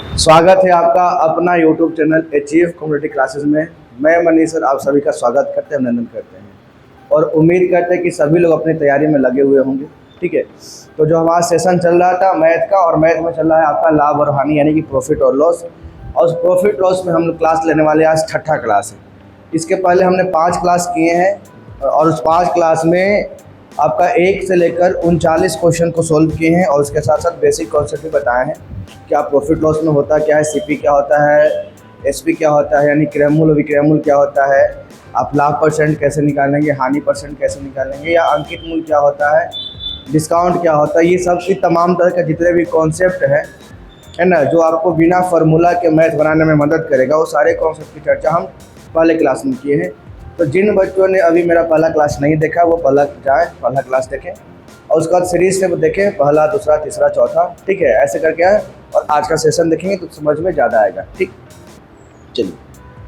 स्वागत है आपका अपना YouTube channel achieve community classes में। मैं मनीष सर आप सभी का स्वागत करते हैं, अभिनंदन करते हैं और उम्मीद करते हैं कि सभी लोग अपनी तैयारी में लगे हुए होंगे। ठीक है, तो जो हमारा सेशन चल रहा था मैथ का, और मैथ में चल रहा है आपका लाभ और हानि यानी कि प्रॉफिट और लॉस। और उस प्रॉफिट लॉस में हम लोग क्लास लेने वाले आज छठा क्लास है। इसके पहले हमने 5 क्लास किए हैं और उस 5 क्लास में आपका 1 से लेकर 39 क्वेश्चन को सोल्व किए हैं और उसके साथ साथ बेसिक कॉन्सेप्ट भी बताए हैं। क्या प्रॉफिट लॉस में होता क्या है, सीपी क्या होता है, एसपी क्या होता है, यानी क्रय मूल्य विक्रय मूल्य क्या होता है, आप लाभ परसेंट कैसे निकालेंगे, हानि परसेंट कैसे निकालेंगे, या अंकित मूल्य क्या होता है, डिस्काउंट क्या होता है। ये सब की तमाम तरह के जितने भी कॉन्सेप्ट है ना, जो आपको बिना फार्मूला के मैथ बनाने में मदद करेगा, वो सारे कॉन्सेप्ट की चर्चा हम पहले क्लास में किए हैं। तो जिन बच्चों ने अभी मेरा पहला क्लास नहीं देखा वो पहला क्लास देखें और उसके बाद सीरीज से देखें, पहला, दूसरा, तीसरा, चौथा। ठीक है, ऐसे करके आए और आज का सेशन देखेंगे तो समझ में ज़्यादा आएगा। ठीक, चलिए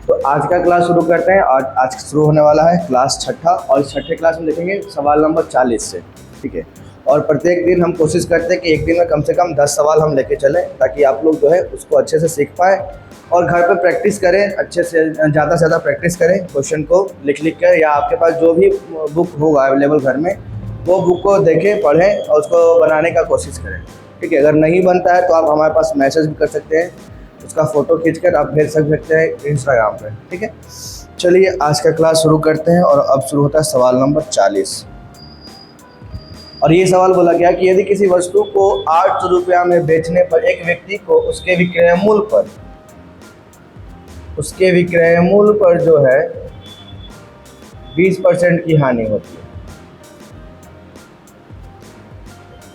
तो आज का क्लास शुरू करते हैं। और आज शुरू होने वाला है क्लास छठा और इस छठे क्लास में देखेंगे सवाल नंबर 40 से। ठीक है, और प्रत्येक दिन हम कोशिश करते हैं कि एक दिन में कम से कम 10 सवाल हम लेके चलें ताकि आप लोग जो है उसको अच्छे से सीख पाएँ और घर पे प्रैक्टिस करें, अच्छे से ज़्यादा से ज़्यादा प्रैक्टिस करें क्वेश्चन को लिख कर, या आपके पास जो भी बुक होगा अवेलेबल घर में वो बुक को देखें, पढ़ें और उसको बनाने का कोशिश करें। ठीक है, अगर नहीं बनता है तो आप हमारे पास मैसेज भी कर सकते हैं, उसका फ़ोटो खींचकर आप भेज सकते हैं इंस्टाग्राम पे। ठीक है, चलिए आज का क्लास शुरू करते हैं और अब शुरू होता है सवाल नंबर 40। और ये सवाल बोला गया कि यदि किसी वस्तु को 800 रुपया में बेचने पर एक व्यक्ति को उसके विक्रय मूल्य पर जो है 20% की हानि होती है।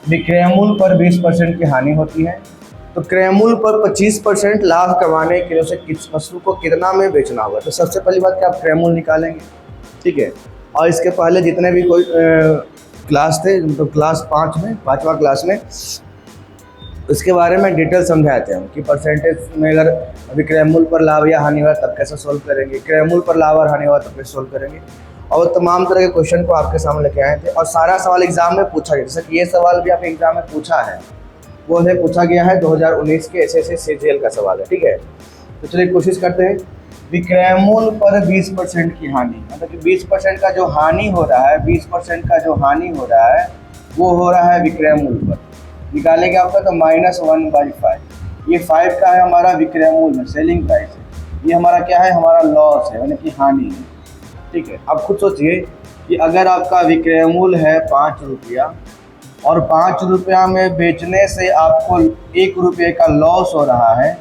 विक्रय मूल्य पर 20% की हानि होती है, तो क्रय मूल्य पर 25% लाभ कमाने के लिए उसे किस वस्तु को कितना में बेचना होगा। तो सबसे पहली बात कि आप क्रय मूल्य निकालेंगे। ठीक है, और इसके पहले जितने भी कोई क्लास थे, तो क्लास 5 में, 5वां क्लास में इसके बारे में डिटेल समझाए थे हम कि परसेंटेज में अगर विक्रय मूल्य पर लाभ या हानि हुआ तब कैसे सोल्व करेंगे, क्रय मूल्य पर लाभ और हानि हुआ तब कैसे सोल्व करेंगे, और तमाम तरह के क्वेश्चन को आपके सामने लेके आए थे। और सारा सवाल एग्जाम में पूछा गया, जैसे कि ये सवाल भी आपके एग्जाम में पूछा है, वो है पूछा गया है 2019 के एसएससी सीजीएल का सवाल है। ठीक है, तो चलिए कोशिश करते हैं। विक्रय मूल्य पर 20% की हानि, मतलब कि 20% का जो हानि हो रहा है, 20% का जो हानि हो रहा है वो हो रहा है विक्रय मूल्य पर। निकालेंगे आपका तो -1/5। ये 5 का है हमारा विक्रय मूल्य, सेलिंग प्राइस है। ये हमारा क्या है, हमारा लॉस है, यानी कि हानि है। ठीक है, अब खुद सोचिए कि अगर आपका विक्रय मूल्य है 5 रुपया और 5 रुपया में बेचने से आपको 1 रुपये का लॉस हो रहा है,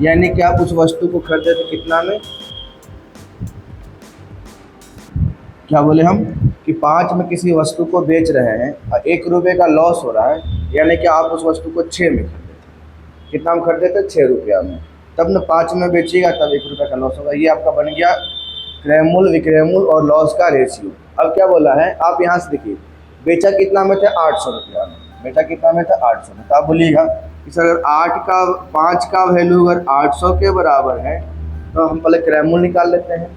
यानी कि आप उस वस्तु को खरीदे थे कितना में, क्या बोले हम कि 5 में किसी वस्तु को बेच रहे हैं और 1 रुपये का लॉस हो रहा है, यानी कि आप उस वस्तु को 6 में खरीदे थे। कितना में खरीदे थे, 6 रुपया में। तब न 5 में बेचिएगा तब 1 रुपये का लॉस होगा। ये आपका बन गया क्रय मूल्य, विक्रय मूल्य और लॉस का रेशियो। अब क्या बोला है, आप यहाँ से देखिए, बेचा कितना में थे, 800 रुपया में। बेचा कितना में था, 800 में। तो आप बोलिएगा कि सर अगर 5 का वैल्यू अगर 800 के बराबर है तो हम पहले क्रय मूल्य निकाल लेते हैं।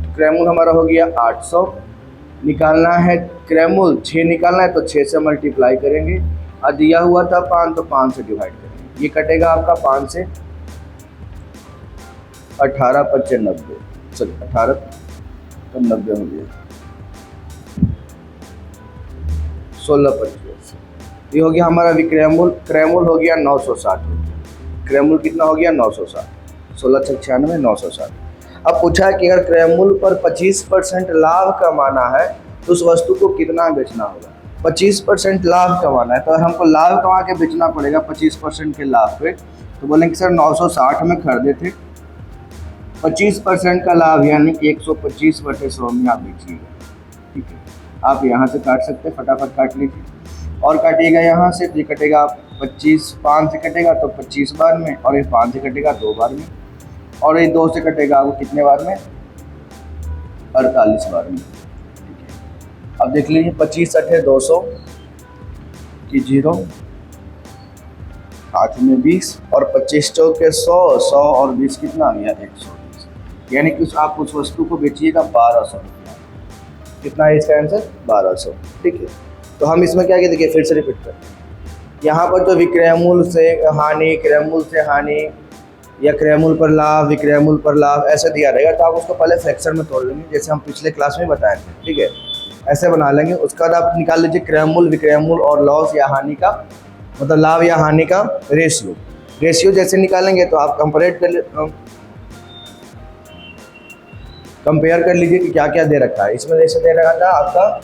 तो क्रय मूल्य हमारा हो गया 800, निकालना है क्रय मूल्य 6 निकालना है, तो 6 से मल्टीप्लाई करेंगे और दिया हुआ था 5 तो 5 से डिवाइड करेंगे। ये कटेगा आपका 5 से 18 × 90, सॉरी 18 तो 90 हो गया, 16 × 25। ये हो गया हमारा विक्रय मूल्य। क्रय मूल्य हो गया 960 रुपये। क्रय मूल्य कितना हो गया, 960, 16 × 96, 960। अब पूछा है कि अगर क्रय मूल्य पर 25% लाभ कमाना है तो उस वस्तु को कितना बेचना होगा। 25% लाभ कमाना है, तो अगर हमको लाभ कमा के बेचना पड़ेगा 25% के लाभ पे, तो बोलेंगे सर 960 में खरीदे थे, 25% का लाभ यानी कि 125/100 में आप बेचिएगा। ठीक है, आप यहाँ से काट सकते हैं, फटाफट काट लीजिए और काटिएगा यहाँ से। तो ये कटेगा 25, 5 से कटेगा तो 25 बार में, और ये 5 से कटेगा 2 बार में, और ये 2 से कटेगा वो कितने बार में, 48 बार में। ठीक है, अब देख लीजिए 25 × 200 की 0, हाथ में 20 और 25 चौके 100, 100 और 20 कितना आ गया, 120। यानी कि आप उस वस्तु को बेचिएगा 1200 रुपया। कितना है इसका आंसर, 1200। ठीक है, तो हम इसमें क्या किया, देखिए फिर से रिपीट करते हैं। यहाँ पर जो विक्रय मूल्य से हानि, क्रय मूल्य से हानि, या क्रय मूल्य पर लाभ, विक्रय मूल्य पर लाभ ऐसे दिया रहेगा, तो आप उसको पहले फ्रैक्शन में तोड़ लेंगे, जैसे हम पिछले क्लास में बताए थे, ठीक है। ऐसे बना लेंगे। उसके बाद आप निकाल लीजिए क्रय मूल्य, विक्रय मूल्य और लॉस या हानि का, मतलब लाभ या हानि का रेशियो जैसे निकालेंगे तो आप कंपेयर कर लीजिए कि क्या क्या दे रखा है। इसमें जैसे दे रखा था आपका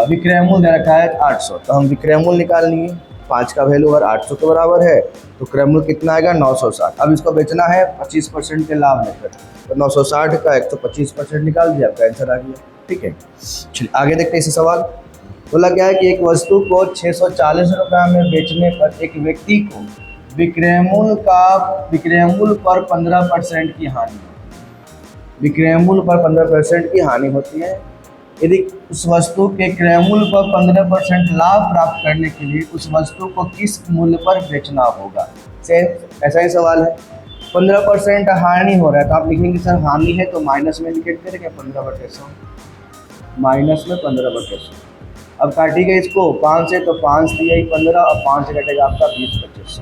विक्रय मूल्य दे रखा है 800, तो हम विक्रय मूल्य निकाल लेंगे। 5 का वैल्यू अगर 800 के बराबर है तो क्रय मूल्य कितना आएगा 960। अब इसको बेचना है 25% के लाभ लेकर, तो 960 का 125% निकाल दिया, आपका आंसर आ गया, ठीक है। चलिए आगे देखते हैं इसी सवाल। बोला क्या है कि एक वस्तु को 640 रुपये में बेचने पर एक व्यक्ति को विक्रय मूल्य पर 15% की हानि, विक्रय मूल्य पर 15% की हानि होती है। यदि उस वस्तु के क्रय मूल्य पर 15% लाभ प्राप्त करने के लिए उस वस्तु को किस मूल्य पर बेचना होगा। सेम ऐसा ही सवाल है। 15% हानि हो रहा है, तो आप लिखेंगे सर हानि है तो माइनस में लिख करेंगे 15/100, माइनस में 15/100। अब काटिएगा इसको 5 से, तो 5 दिया ही 15 और 5 से कटेगा आपका 20/2500,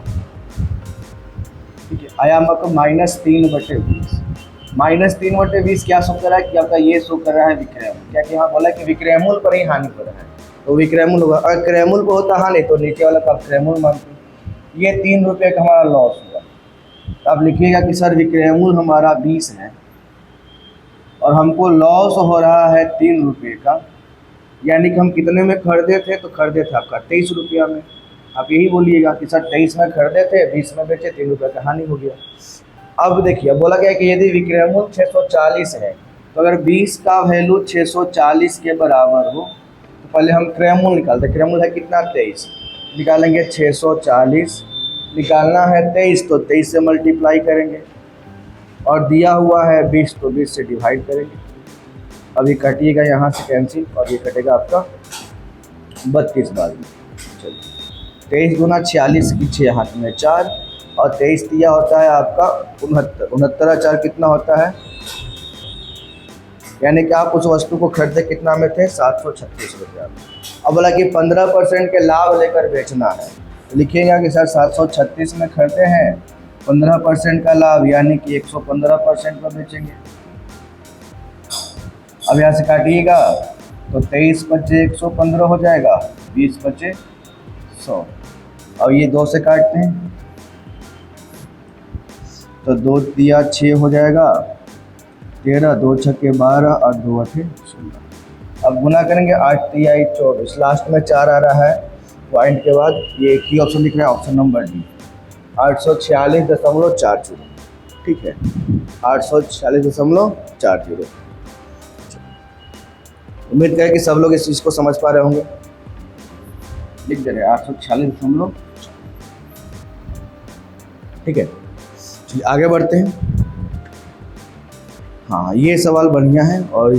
ठीक है। आया आपको -3/20। -3/20 क्या शो कर रहा है कि आपका ये शो कर रहा है विक्रय मूल्य, क्या कि यहाँ बोला कि विक्रय मूल्य पर ही हानि हो रहा है, तो विक्रय मूल्य होगा। अगर क्रय मूल्य पर होता हानि तो नीचे वाला का क्रय मूल्य मानते। ये 3 रुपये का हमारा लॉस हुआ, तो आप लिखिएगा कि सर विक्रय मूल्य हमारा 20 है और हमको लॉस हो रहा है 3 रुपये का, यानी कि हम कितने में खरीदे थे, तो खरीदे थे आपका 23 रुपया में। आप यही बोलिएगा कि सर 23 में खरीदे थे, 20 में बेचे, 3 रुपये का हानि हो गया। अब देखिए बोला गया कि यदि विक्रय मूल्य 640 है, तो अगर 20 का वैल्यू 640 के बराबर हो तो पहले हम क्रय मूल्य निकालते हैं। क्रय मूल्य है कितना 23, निकालेंगे 640, निकालना है 23 तो 23 से मल्टीप्लाई करेंगे, और दिया हुआ है 20 तो 20 से डिवाइड करेंगे। अभी कटिएगा यहाँ से कैंसिल, और ये कटेगा आपका 32 बाद में। चलिए 23 गुना 46 की 6 हाथ में 4, और 23 दिया होता है आपका 69, 69 4 कितना होता है, यानी कि आप उस वस्तु को खरीदे कितना में थे 736 रुपया में। अब बोला कि 15% के लाभ लेकर बेचना है, तो लिखिएगा कि सर 736 में खरीदे हैं, 15% का लाभ यानी कि 115% पर बेचेंगे। अब यहाँ से काटिएगा तो 23 बचे 115 हो जाएगा, 20 बचे 100, और ये 2 से काटते हैं तो 2 दिया 6 हो जाएगा 13, 2 छक्के 12 और 2 8 16। अब गुना करेंगे 8 दिया 24, लास्ट में 4 आ रहा है पॉइंट के बाद, ये एक ही ऑप्शन दिख रहा है, ऑप्शन नंबर डी 846.40, ठीक है 846.40। उम्मीद करें कि सब लोग इस चीज़ को समझ पा रहे होंगे। लिख दे रहे 846, ठीक है। चलिए आगे बढ़ते हैं। हाँ ये सवाल बढ़िया है, और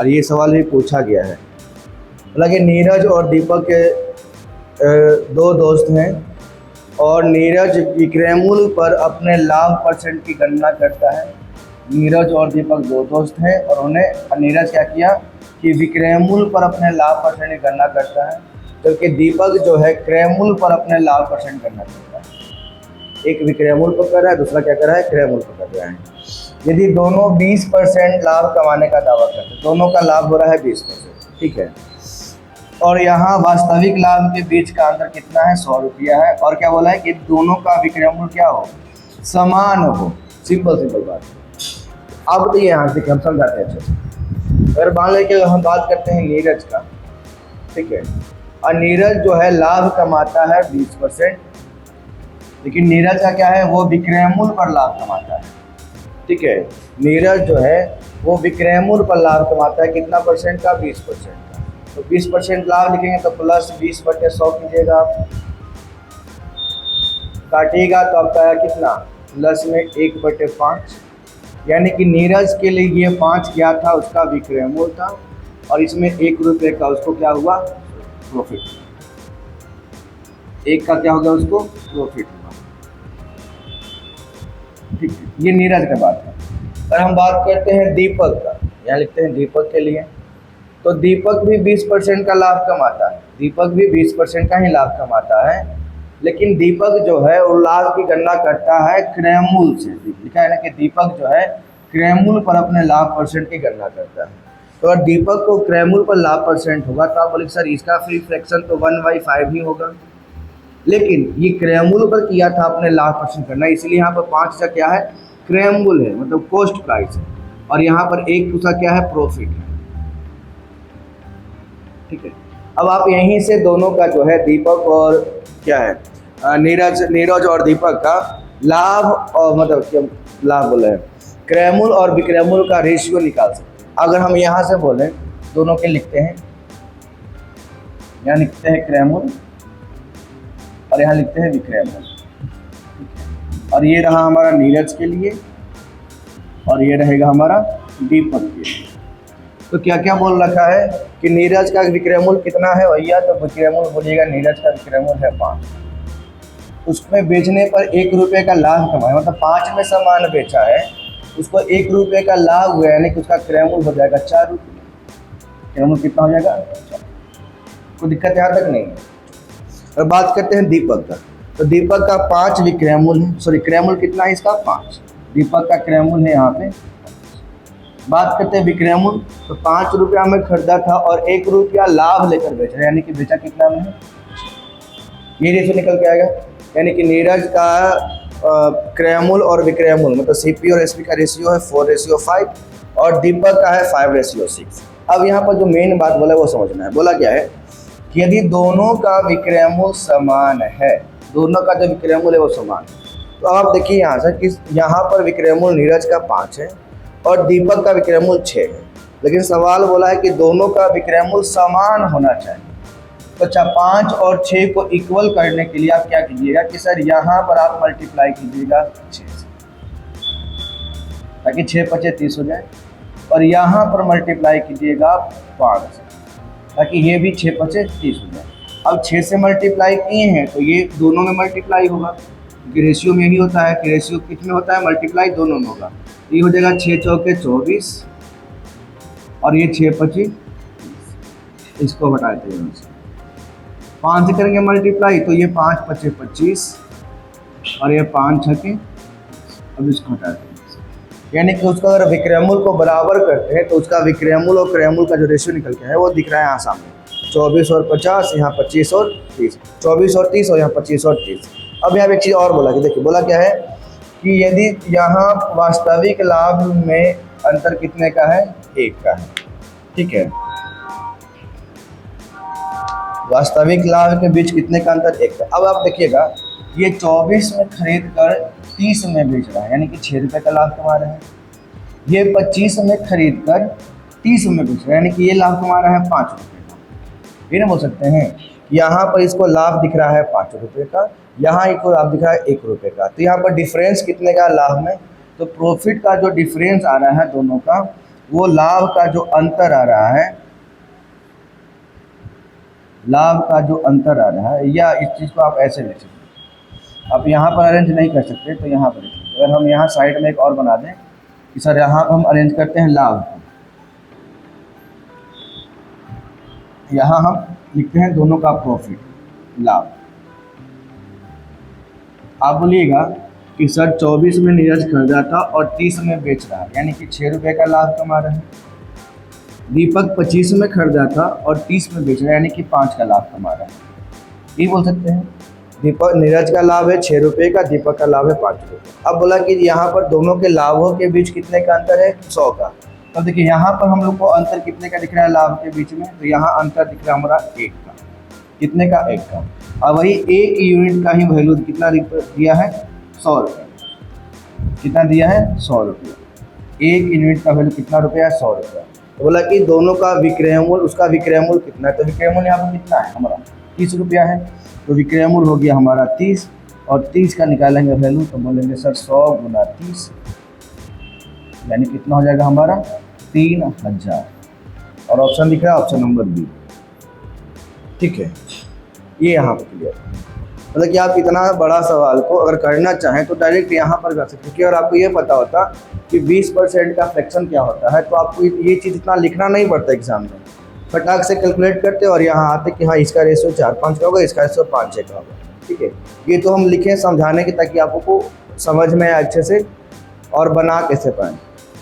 ये सवाल भी पूछा गया है। हालांकि नीरज और दीपक के 2 दोस्त हैं, और नीरज विक्रय मूल्य पर अपने लाभ परसेंट की गणना करता है। नीरज और दीपक 2 दोस्त हैं, और नीरज क्या किया कि विक्रय मूल्य पर अपने लाभ परसेंट की गणना करता है, जबकि दीपक जो है क्रय मूल्य पर अपने लाभ परसेंट गणना करता है। एक विक्रय मूल्य पर कर रहा है, दूसरा क्या कर रहा है क्रय मूल्य पर कर रहा है। यदि दोनों 20% लाभ कमाने का दावा करते हैं, दोनों का लाभ हो रहा है 20%, ठीक है, और यहाँ वास्तविक लाभ के बीच का अंतर कितना है 100 रुपया है, और क्या बोला है कि दोनों का विक्रय मूल्य क्या हो समान हो। सिंपल बात। अब तो यहाँ से हम समझाते हैं अच्छे से। अगर मान लें कि हम बात करते हैं नीरज का, ठीक है, और नीरज जो है लाभ कमाता है 20%, लेकिन नीरज का क्या है वो विक्रय मूल्य पर लाभ कमाता है, ठीक है। नीरज जो है वो विक्रय मूल्य पर लाभ कमाता है कितना परसेंट का 20% का, तो 20% लाभ लिखेंगे तो प्लस 20/100 कीजिएगा आप, काटिएगा तो आपका आया कितना प्लस में 1/5, यानी कि नीरज के लिए ये 5 क्या था उसका विक्रय मूल्य था, और इसमें 1 रुपये का उसको क्या हुआ प्रॉफिट, 1 का क्या हो गया उसको प्रॉफिट हुआ, ठीक है। ये नीरज का बात है। और हम बात करते हैं दीपक का, यहाँ लिखते हैं दीपक के लिए, तो दीपक भी 20% का लाभ कमाता है, दीपक भी 20% का ही लाभ कमाता है, लेकिन दीपक जो है वो लाभ की गणना करता है क्रयमूल से। लिखा है ना कि दीपक जो है क्रयमूल पर अपने लाभ परसेंट की गणना करता है। तो अगर दीपक को क्रयमूल पर लाभ परसेंट होगा तो आप बोले सर इसका फ्री फ्रैक्शन तो 1/5 ही होगा, लेकिन ये क्रयमूल पर किया था आपने लाभ परसेंट करना, इसलिए यहाँ पर 5 का क्या है क्रयमूल है, मतलब कॉस्ट प्राइस है, और यहाँ पर 1 दूसरा क्या है प्रॉफिट है। ठीक है, अब आप यहीं से दोनों का जो है दीपक और क्या है नीरज और दीपक का लाभ और मतलब क्या लाभ बोले हैं क्रयमूल और विक्रयमूल का रेशियो निकाल सकते हैं। अगर हम यहाँ से बोलें दोनों के लिखते हैं, यहाँ लिखते हैं क्रयमूल और यहाँ लिखते हैं विक्रयमूल, और ये रहा हमारा नीरज के लिए और ये रहेगा हमारा दीपक के लिए। तो क्या क्या बोल रखा है कि नीरज का विक्रयमूल कितना है भैया, तो विक्रयमूल बोलिएगा नीरज का विक्रयमूल है 5, उसमें बेचने पर 1 रुपये का लाभ कमाया, मतलब 5 में सामान बेचा है उसको 1 रुपये का लाभ हुआ, यानी कि उसका क्रयमूल हो जाएगा 4 रुपये। क्रयमूल कितना हो जाएगा, कोई दिक्कत यहाँ तक नहीं है। और बात करते हैं दीपक का, तो दीपक का 5 विक्रयमूल है, सॉरी क्रयमूल कितना है इसका 5, दीपक का क्रयमूल है यहाँ पे। बात करते हैं विक्रयमूल, तो 5 रुपया में खरीदा था और 1 रुपया लाभ लेकर बेच रहा है, यानी कि बेचा कितना में है, ये रेशियो निकल के आएगा। यानी कि नीरज का क्रयमूल और विक्रयमूल मतलब सीपी और एसपी का रेशियो है 4:5 और दीपक का है 5:6। अब यहाँ पर जो मेन बात बोला है वो समझना है। बोला क्या है कि यदि दोनों का विक्रयमूल समान है, दोनों का जो विक्रयमूल है वो समान है, तो आप देखिए यहाँ से कि यहाँ पर विक्रयमूल नीरज का 5 है और दीपक का विक्रयमूल 6 है, लेकिन सवाल बोला है कि दोनों का विक्रयमूल समान होना चाहिए। तो अच्छा 5 और 6 को इक्वल करने के लिए आप क्या कीजिएगा कि सर यहाँ पर आप मल्टीप्लाई कीजिएगा 6 से, ताकि 6×5 = 30 हो जाए, और यहाँ पर मल्टीप्लाई कीजिएगा 5 से, ताकि ये भी 6×5 = 30 हो जाए। अब 6 से मल्टीप्लाई किए हैं तो ये दोनों में मल्टीप्लाई होगा, क्योंकि रेशियो में यही होता है कि रेशियो किस में होता है, मल्टीप्लाई दोनों में होगा। ये हो जाएगा 6×4 = 24 और ये 6×25, इसको हटा देते हैं, 5 से करेंगे मल्टीप्लाई तो ये 5×5 = 25 और ये 5×6 = अब इसको हटा देते हैं, यानी कि उसका अगर विक्रयमूल को बराबर करते हैं तो उसका विक्रयमूल और क्रयमूल का जो रेशियो निकल के है वो दिख रहा है यहाँ सामने, 24 और 50, यहाँ 25 और 30, 24 और 30 और यहाँ 25 और 30। अब यहाँ एक चीज़ और बोला कि देखिए बोला क्या है कि यदि यहाँ वास्तविक लाभ में अंतर कितने का है, 1 का है। ठीक है, वास्तविक लाभ के बीच कितने का अंतर, 1 का। अब आप देखिएगा ये 24 में खरीद कर 30 में बेच रहा है, यानी कि 6 रुपये का लाभ कमा रहा है। ये 25 में खरीद कर 30 में बेच रहा है, यानी कि ये लाभ कमा रहा है 5 रुपये का। ये ना बोल सकते हैं यहाँ पर इसको लाभ दिख रहा है 5 रुपये का, यहाँ इसको लाभ दिख रहा है 1 रुपये का। तो यहाँ पर डिफरेंस कितने का लाभ में, तो प्रॉफिट का जो डिफरेंस आ रहा है दोनों का, वो लाभ का जो अंतर आ रहा है, लाभ का जो अंतर आ रहा है, या इस चीज़ को आप ऐसे लिख सकते हैं। आप यहाँ पर अरेंज नहीं कर सकते तो यहाँ पर लिख सकते। अगर हम यहाँ साइड में एक और बना दें कि सर यहाँ पर हम अरेंज करते हैं लाभ को, यहाँ हम लिखते हैं दोनों का प्रॉफिट लाभ। आप बोलिएगा कि सर 24 में नीरज खरीदा था और 30 में बेच रहा है, यानी कि 6 रुपये का लाभ कमा रहा है। दीपक 25 में खरीदा था और 30 में बेच रहा है, यानी कि 5 का लाभ कमा रहा है। ये बोल सकते हैं दीपक नीरज का लाभ है 6 रुपये का, दीपक का लाभ है 5 रुपये। अब बोला कि यहाँ पर दोनों के लाभों के बीच कितने का अंतर है, 100 का। तो देखिए यहाँ पर हम लोग को अंतर कितने का दिख रहा है लाभ के बीच में, तो यहाँ अंतर दिख रहा है हमारा 1 का। कितने का, 1 का। और वही 1 यूनिट का ही वैल्यू कितना दिया है, 100 रुपये। कितना दिया है, 100 रुपये। 1 यूनिट का वैल्यू कितना रुपया है, 100 रुपया। तो बोला कि दोनों का विक्रयमूल, उसका विक्रयमूल कितना है, तो विक्रयमूल यहाँ पर कितना है हमारा 30 रुपया है, तो विक्रयमूल हो गया हमारा 30 और 30 का निकालेंगे वैल्यू तो बोलेंगे सर 100 × 30, यानी कितना हो जाएगा हमारा 3000। और ऑप्शन दिख रहा है ऑप्शन नंबर बी। ठीक है, ये यहाँ पर क्लियर। मतलब कि आप इतना बड़ा सवाल को अगर करना चाहें तो डायरेक्ट यहाँ पर कर सकते, क्योंकि अगर आपको ये पता होता कि 20% का फ्रैक्शन क्या होता है तो आपको ये चीज़ इतना लिखना नहीं पड़ता एग्जाम में, फटाक से कैलकुलेट करते और यहाँ आते कि हाँ इसका रेशियो 4-5 का होगा, इसका रेशियो 5-6 का होगा। ठीक है। ये तो हम लिखे समझाने की ताकि आपको समझ में आए अच्छे से और बना कैसे पाएँ।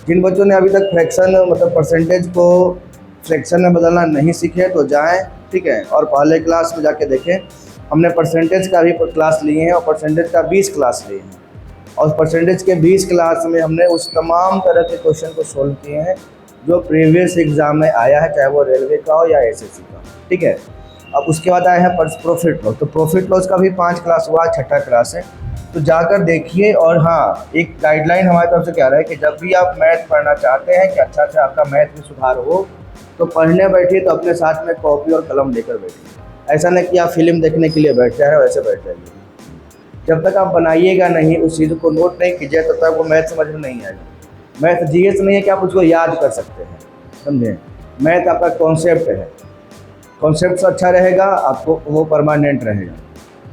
जिन बच्चों ने अभी तक फ्रैक्शन मतलब परसेंटेज को फ्रैक्शन में बदलना नहीं सीखे तो जाएँ, ठीक है, और पहले क्लास में जाके देखें। हमने परसेंटेज का भी क्लास लिए हैं और परसेंटेज का 20 क्लास लिए हैं, और परसेंटेज के 20 क्लास में हमने उस तमाम तरह के क्वेश्चन को सोल्व किए हैं जो प्रीवियस एग्ज़ाम में आया है, चाहे वो रेलवे का हो या एसएससी का, ठीक है। अब उसके बाद आए हैं प्रॉफिट लॉस। तो प्रॉफिट लॉस का भी 5 क्लास हुआ, छठा क्लास है, तो जाकर देखिए। और हाँ, एक गाइडलाइन हमारी तरफ से क्या रहा है कि जब भी आप मैथ पढ़ना चाहते हैं कि अच्छा से आपका मैथ में सुधार हो, तो पढ़ने बैठिए तो अपने साथ में कॉपी और कलम लेकर बैठिए। ऐसा नहीं कि आप फिल्म देखने के लिए बैठ जाए वैसे बैठ जाइए। जब तक आप बनाइएगा नहीं, उस चीज़ को नोट नहीं कीजिए, तब तक वो मैथ समझ में नहीं आएगा। मैथ जीएस नहीं है कि आप उसको याद कर सकते हैं, समझे। मैथ आपका कॉन्सेप्ट है। कॉन्सेप्ट अच्छा रहेगा आपको, वो परमानेंट रहेगा।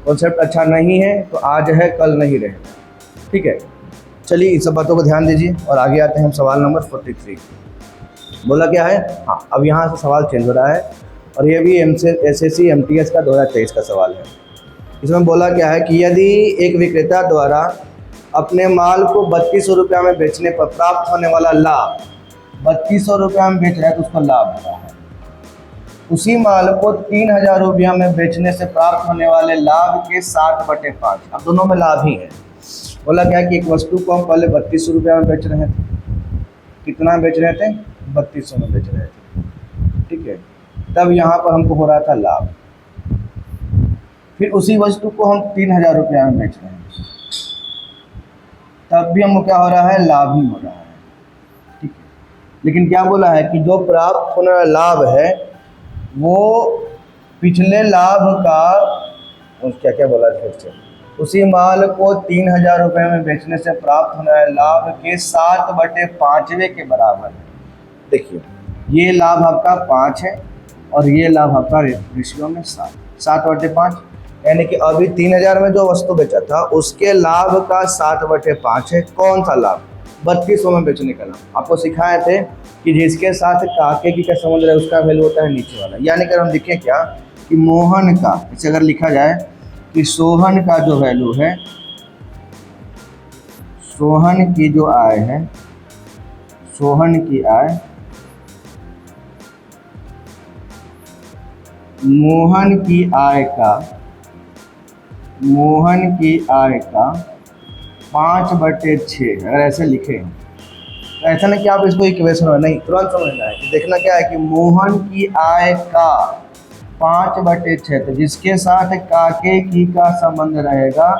कॉन्सेप्ट अच्छा नहीं है तो आज है कल नहीं रहेगा, ठीक है। चलिए इन सब बातों को ध्यान दीजिए और आगे आते हैं हम सवाल नंबर 43। बोला क्या है, हाँ, अब यहाँ से सवाल चेंज हो रहा है और ये भी एसएससी एमटीएस का 2023 का सवाल है। इसमें बोला क्या है कि यदि एक विक्रेता द्वारा अपने माल को 3200 रुपया में बेचने पर प्राप्त होने वाला लाभ, 3200 रुपया में बेच रहा है तो उसको लाभ हो रहा है। उसी माल को 3000 रुपया में बेचने से प्राप्त होने वाले लाभ के 7/5, अब दोनों में लाभ ही है। बोला क्या है कि एक वस्तु को हम पहले 3200 रुपया में बेच रहे थे। कितना बेच रहे थे? 3200 में बेच रहे थे, ठीक है। तब यहाँ पर हमको हो रहा था लाभ। फिर उसी वस्तु को हम 3000 रुपया में बेच रहे हैं, तब भी हमको क्या हो रहा है? लाभ ही हो रहा है, ठीक है। लेकिन क्या बोला है कि जो प्राप्त होने वाला लाभ है वो पिछले लाभ का क्या क्या बोला फिर से, उसी माल को 3000 रुपये में बेचने से प्राप्त होने वाले लाभ के 7/5 के बराबर है। देखिए, ये लाभ आपका 5 है और ये लाभ आपका रेशियो में 7/5, यानी कि अभी 3000 में जो वस्तु बेचा था उसके लाभ का 7/5 है। कौन सा लाभ? 3200 में बेचने का लाभ। आपको सिखाए थे कि जिसके साथ काके की क्या संबंध है उसका वैल्यू होता है नीचे वाला। यानी कि हम लिखें क्या कि मोहन का, इसे अगर लिखा जाए कि सोहन का जो वैल्यू है, सोहन की जो आय है, सोहन की आय मोहन की आय का 5/6, अगर ऐसे लिखें तो ऐसा नहीं कि आप इसको इक्वेशन में नहीं तुरंत समझना है कि देखना क्या है कि मोहन की आय का 5/6, तो जिसके साथ काके की का संबंध रहेगा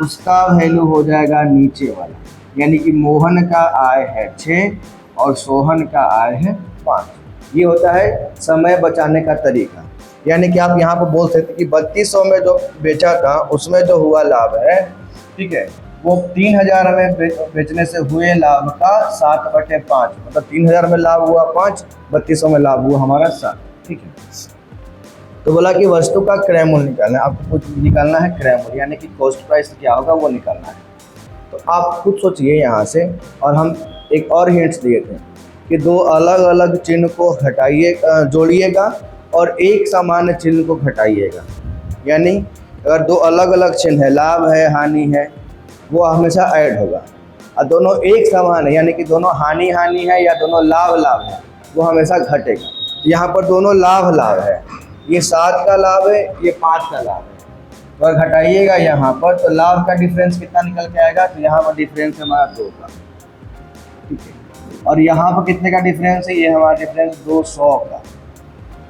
उसका वैल्यू हो जाएगा नीचे वाला। यानी कि मोहन का आय है 6 और सोहन का आय है 5। ये होता है समय बचाने का तरीका। यानी कि आप यहाँ पर बोल सकते कि 3200 में जो बेचा था उसमें जो हुआ लाभ है, ठीक है, वो 3000 में बेचने से हुए लाभ का 7/5, मतलब 3000 में लाभ हुआ 5, 3200 में लाभ हुआ हमारा 7, ठीक है। तो बोला कि वस्तु का क्रय मूल्य निकालना है। आपको कुछ निकालना है क्रय मूल्य, यानी कि कॉस्ट प्राइस क्या होगा वो निकालना है। तो आप खुद सोचिए यहाँ से। और हम एक और हिंट्स दिए थे कि दो अलग अलग चिन्ह को हटाइए, जोड़िएगा और एक सामान्य चिन्ह को घटाइएगा। यानी अगर दो अलग अलग चिन्ह है, लाभ है, हानि है, वो हमेशा ऐड होगा। और दोनों एक समान है, यानी कि दोनों हानि हानि है या दोनों लाभ लाभ है, वो हमेशा घटेगा। यहाँ पर दोनों लाभ लाभ है, ये 7 का लाभ है, ये 5 का लाभ है। तो अगर घटाइएगा यहाँ पर तो लाभ का डिफरेंस कितना निकल के आएगा? तो यहाँ पर डिफरेंस है हमारा 2 का, ठीक है। और यहाँ पर कितने का डिफरेंस है? ये हमारा डिफरेंस 200 का।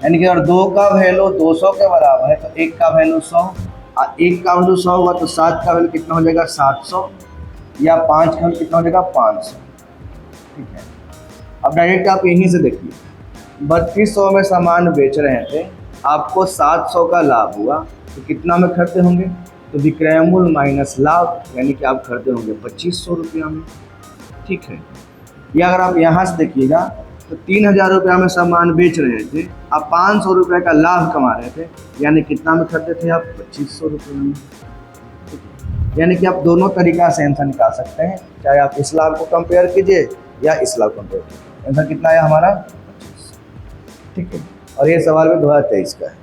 यानी कि अगर 2 का वैल्यू 200 के बराबर है तो 1 का वैल्यू 100, और 1 का वैल्यू 100 होगा तो 7 का वैल्यू कितना हो जाएगा? 700, या 5 का वैल्यू कितना हो जाएगा? 500, ठीक है। अब डायरेक्ट आप यहीं से देखिए, 3200 में सामान बेच रहे थे, आपको 700 का लाभ हुआ, तो कितना में खरीदते होंगे? तो विक्रय मूल्य माइनस लाभ, यानी कि आप खरीदते होंगे 2500 रुपया में, ठीक है। या अगर आप यहाँ से देखिएगा तो 3000 रुपया में सामान बेच रहे थे, आप 500 रुपये का लाभ कमा रहे थे, यानी कितना में खरीदते थे आप? 2500 रुपये में, ठीक है। यानी कि आप दोनों तरीका से आंसर निकाल सकते हैं, चाहे आप इस लाभ को कंपेयर कीजिए या इस लाभ को कंपेयर कीजिए। आंसर कितना है हमारा? 25, ठीक है। और ये सवाल भी 2023 का है।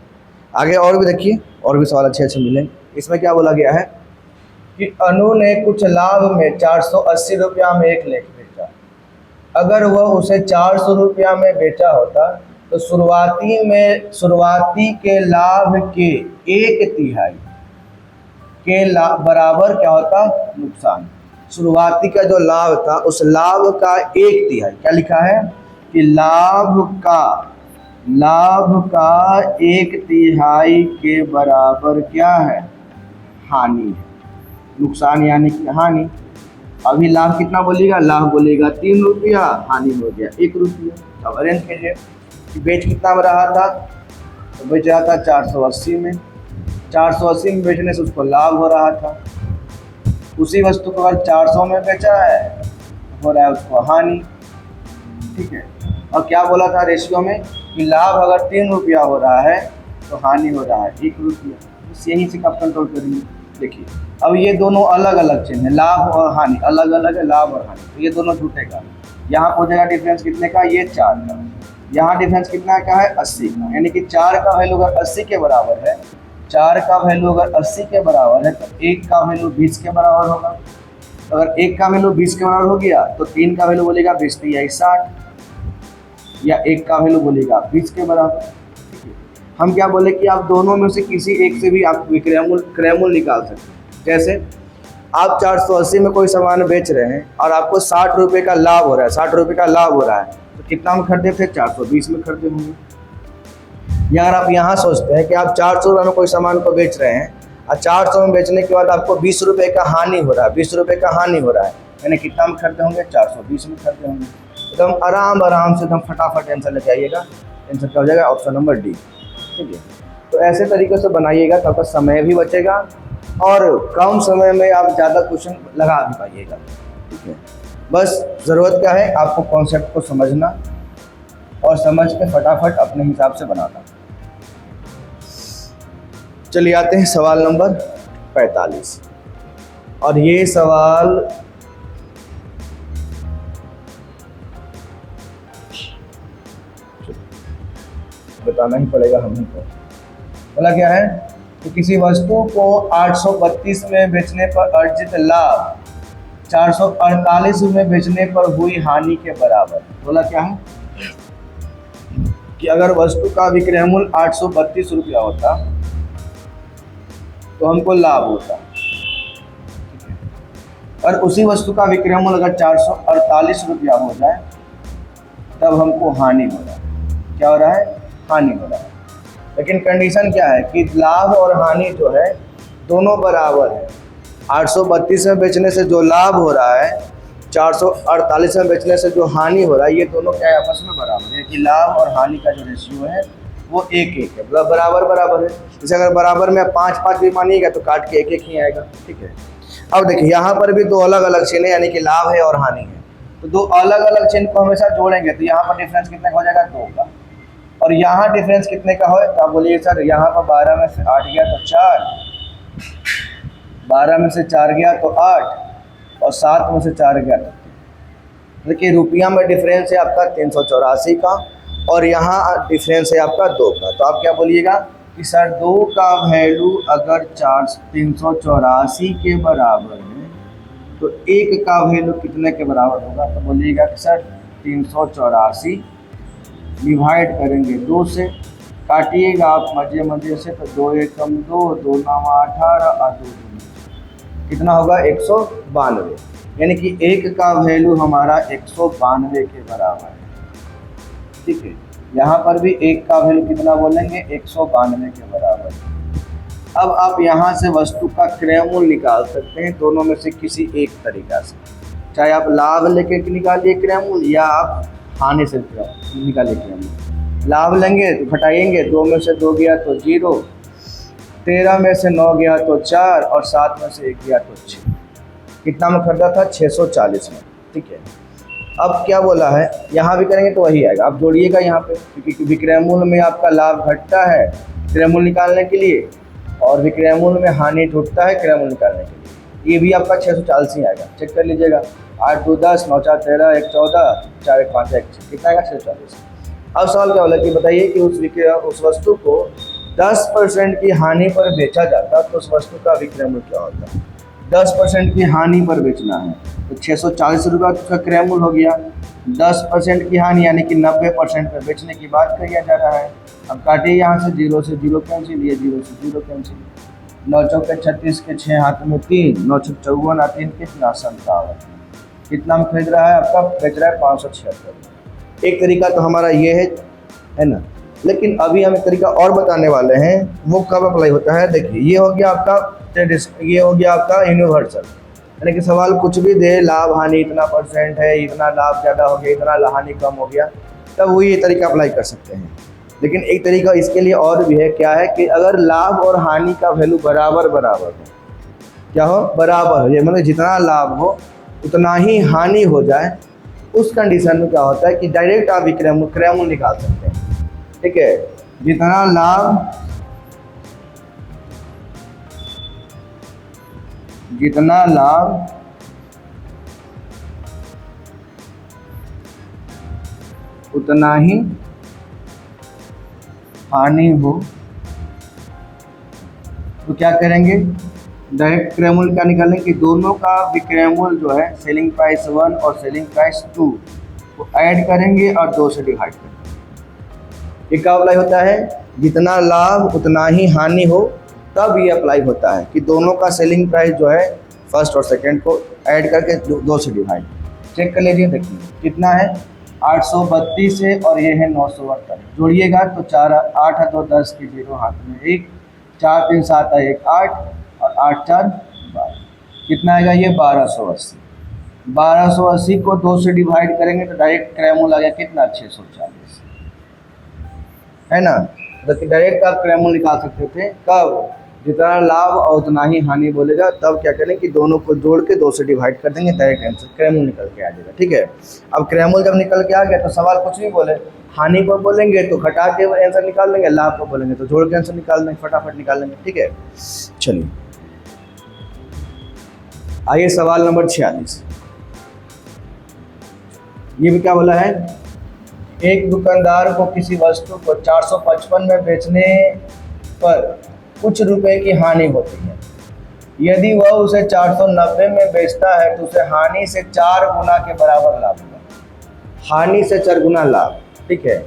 आगे और भी देखिए, और भी सवाल अच्छे अच्छे मिलेंगे। इसमें क्या बोला गया है कि अनु ने कुछ लाभ में 480 रुपया में एक लेख बेचा। अगर वह उसे 400 रुपया में बेचा होता तो शुरुआती के लाभ के 1/3 के बराबर क्या होता, नुकसान। शुरुआती का जो लाभ था उस लाभ का 1/3, क्या लिखा है कि लाभ का 1/3 के बराबर क्या है, हानि है। नुकसान यानी कि हानि। अभी लाभ कितना बोलेगा, लाभ बोलेगा 3 रुपया, हानि हो गया 1 रुपया। अब अरेंज कीजिए कि बेच कितना में रहा था, तो बेच रहा था 480 में। 480 में बेचने से उसको लाभ हो रहा था। उसी वस्तु को अगर 400 में बेचा है हो रहा है उसको हानि। ठीक है, और क्या बोला था रेशियो में कि लाभ अगर 3 रुपया हो रहा है तो हानि हो रहा है 1 रुपया। बस यहीं से कब कंट्रोल करेंगे। देखिए अब ये दोनों अलग अलग चिन्ह है, लाभ और हानि अलग अलग है, लाभ और हानि, तो ये दोनों जुटेगा। यहाँ हो जाएगा डिफरेंस कितने का, ये 4 का। यहाँ डिफरेंस कितना का है, 80 का। यानी कि 4 का वैल्यू अगर 80 के बराबर है, 4 का वैल्यू अगर 80 के बराबर है तो 1 का वैल्यू 20 के बराबर होगा। अगर 1 का वैल्यू 20 के बराबर हो गया तो 3 का वैल्यू बोलेगा 20 3 60, या 1 का वैल्यू बोलेगा 20 के बराबर। हम क्या बोले कि आप दोनों में से किसी एक से भी आप क्रयमूल्य निकाल सकते हैं। जैसे आप 480 में कोई सामान बेच रहे हैं और आपको 60 रुपये का लाभ हो रहा है, 60 रुपये का लाभ हो रहा है, तो कितना में खरीदे थे, 420 में खरीदे होंगे। या अगर आप यहाँ सोचते हैं कि आप 400 रुपये में कोई सामान को बेच रहे हैं और 400 में बेचने के बाद आपको 20 रुपये का हानि हो रहा है, 20 रुपये का हानि हो रहा है, यानी कितना में खरीदे होंगे, 420 में खरीदे होंगे। एकदम आराम से एकदम फटाफट आंसर लेके आइएगा। आंसर क्या हो जाएगा, ऑप्शन नंबर डी। ठीक है, तो ऐसे तरीके से बनाइएगा तब तक समय भी बचेगा और कम समय में आप ज़्यादा क्वेश्चन लगा भी पाइएगा। ठीक है, बस ज़रूरत क्या है, आपको कॉन्सेप्ट को समझना और समझ के फटाफट अपने हिसाब से बनाना। चलिए आते हैं सवाल नंबर 45, और ये सवाल बताना ही पड़ेगा हम ही को। बोला क्या है कि किसी वस्तु को 832 में बेचने पर अर्जित लाभ 448 में बेचने पर हुई हानि के बराबर। बोला क्या है कि अगर वस्तु का विक्रय मूल्य 832 रुपया होता तो हमको लाभ होता, और उसी वस्तु का विक्रय मूल्य अगर 448 रुपया हो जाए तब हमको हानि हो रहा है। क्या हो रहा है, हानि हो रहा है। लेकिन कंडीशन क्या है कि लाभ और हानि जो है दोनों बराबर है। 832 में बेचने से जो लाभ हो रहा है, 448 में बेचने से जो हानि हो रहा है, ये दोनों क्या है, आपस में बराबर है। कि लाभ और हानि का जो रेशियो है वो 1-1 है, मतलब बराबर है। जैसे अगर बराबर में 5-5 भी मानिएगा तो काट के 1-1 ही आएगा। ठीक है, अब देखिए यहाँ पर भी दो अलग अलग चिन्ह है, यानी कि लाभ है और हानि है, तो दो अलग अलग चिन्ह को हमेशा जोड़ेंगे तो यहाँ पर डिफरेंस कितने का हो जाएगा, 2 का। और यहाँ डिफरेंस कितने का हो, तो आप बोलिए सर यहाँ पर 12 में से 8 गया तो 4, 12 में से 4 गया तो 8, और 7 में से 4 गया तो 3। देखिए रुपया में डिफरेंस है आपका 384 का, और यहाँ डिफरेंस है आपका 2 का। तो आप क्या बोलिएगा कि सर 2 का वैल्यू अगर 384 के बराबर है तो 1 का वैल्यू कितने के बराबर होगा। तो बोलिएगा कि सर 384 डिवाइड करेंगे 2 से, काटिएगा आप मजे से, तो 2 एकम 2, 2 9 18 और 2 कितना होगा, 192। यानी कि 1 का वैल्यू हमारा 192 के बराबर है। ठीक है, यहाँ पर भी 1 का वैल्यू कितना बोलेंगे, 192 के बराबर। अब आप यहाँ से वस्तु का क्रय मूल्य निकाल सकते हैं, दोनों में से किसी एक तरीका से। चाहे आप लाभ लेके निकालिए क्रय मूल्य, या आप हानि से निकालिए क्रय मूल्य। लाभ लेंगे तो घटाएंगे, 2 में से 2 गया तो 0, 13 में से 9 गया तो 4, और 7 में से 1 गया तो 6। कितना में खरीदा था, 640 में। ठीक है, अब क्या बोला है, यहाँ भी करेंगे तो वही आएगा। आप जोड़िएगा यहाँ पे, क्योंकि विक्रय मूल्य में आपका लाभ घटता है क्रय मूल्य निकालने के लिए, और विक्रय मूल्य में हानि टूटता है क्रय मूल्य निकालने के लिए। ये भी आपका 640 ही आएगा, चेक कर लीजिएगा। 8 2 10, 9 4 13, 1 14, 4 1 5 1 6, कितना आएगा, 640। अब सवाल क्या बोला कि बताइए कि उस वस्तु को 10% की हानि पर बेचा जाता तो उस वस्तु का विक्रय मूल्य क्या होता। 10% की हानि पर बेचना है तो 640 रुपया उसका क्रय मूल्य हो गया। 10% की हानि यानी कि 90% पर बेचने की बात किया जा रहा है। अब काटिए यहाँ से 0 से 0 कैंसिल, ये 0 से 0 कैंसिल। 9 चौके 36 के 6 हाथ में 3, 9 छक 54 और 3 कितना 57। कितना में खरीद रहा है आपका, बेच रहा है 576। एक तरीका तो हमारा ये है ना। लेकिन अभी हम एक तरीका और बताने वाले हैं, वो कब अप्लाई होता है। देखिए ये हो गया आपका ये हो गया आपका यूनिवर्सल, यानी कि सवाल कुछ भी दे, लाभ हानि इतना % है, इतना लाभ ज़्यादा हो गया, इतना हानि कम हो गया, तब वो ये तरीका अप्लाई कर सकते हैं। लेकिन एक तरीका इसके लिए और भी है, क्या है कि अगर लाभ और हानि का वैल्यू बराबर हो, क्या हो, बराबर हो, ये मतलब जितना लाभ हो उतना ही हानि हो जाए, उस कंडीशन में क्या होता है कि डायरेक्ट आप क्रय मूल्य निकाल सकते हैं। ठीक है, जितना लाभ उतना ही हानि हो तो क्या करेंगे, डायरेक्ट क्रय मूल्य क्या निकालेंगे कि दोनों का विक्रय मूल्य जो है सेलिंग प्राइस 1 और सेलिंग प्राइस 2 को ऐड करेंगे और 2 से डिवाइड करेंगे। ये क्या अप्लाई होता है, जितना लाभ उतना ही हानि हो, तब ये अप्लाई होता है कि दोनों का सेलिंग प्राइस जो है फर्स्ट और सेकंड को ऐड करके 2 से डिवाइड। चेक कर लीजिए, देखिए कितना है 832 है और ये है 978। जोड़िएगा तो 4 8 है 2 10 की 0 हाथ में 1, 4 3 7 है 1 8 और 8 4 12। कितना आएगा ये 1280। 1280 को 2 से डिवाइड करेंगे तो डायरेक्ट क्रय मूल्य आ गया कितना 640, है ना। तो डायरेक्ट आप क्रय मूल्य निकाल सकते थे, कब, जितना लाभ और उतना ही हानि बोलेगा, तब क्या करें कि दोनों को जोड़ के 2 से डिवाइड कर देंगे, डायरेक्ट आंसर क्रय मूल्य निकल के आ जाएगा। ठीक है, अब क्रय मूल्य जब निकल के आ गया तो सवाल कुछ भी बोले, हानि पर बोलेंगे तो घटा के आंसर निकाल लेंगे, लाभ पर बोलेंगे तो जोड़ के आंसर निकाल देंगे, फटाफट निकाल लेंगे। ठीक है, चलिए आइए सवाल नंबर 46। ये भी क्या बोला है, एक दुकानदार को किसी वस्तु को 455 में बेचने पर कुछ रुपए की हानि होती है। यदि वह उसे 490 में बेचता है तो उसे हानि से 4 गुना के बराबर लाभ होगा। हानि से 4 गुना लाभ, ठीक है।